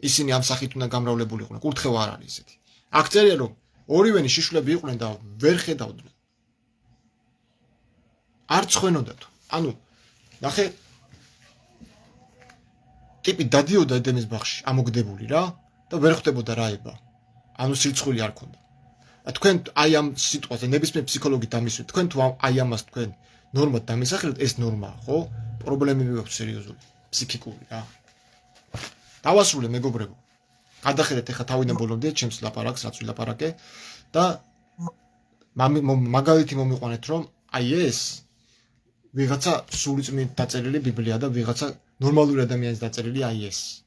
S1: ისინი ამ სახით უნდა გამრავლებული იყვნენ, კურთხევა არ არის ესეთი. აქ წერია, რომ ორივენი შიშვლები იყვნენ და ვერ ხედავდნენ. არ ცხენოდათ. ანუ ნახე ტიპი დადიოდა ედემის ბაღში, ამოგდებული რა და ვერ ხვდებოდა რა ება. ანუ სირცხვილი არ ქონდა. თქვენ აი ამ სიტყვაზე ნებისმიერ ფსიქოლოგი დამისვით, თქვენ თუ აი ამას თქვენ ნორმად დამისახელეთ, ეს ნორმაა, ხო? პრობლემები აქვს სერიოზული, ფსიქიკური რა. დავასრულე მეგობრებო. გადახედეთ ახლა თავიდან ბოლომდე ჩემს ლაპარაკს, რაც ვილაპარაკე და მაგალითი მომიყვანეთ, რომ აი ეს ვიღაცა სულიწმით დაწერილი ბიბლია და ვიღაცა ნორმალური ადამიანის დაწერილი აი ეს.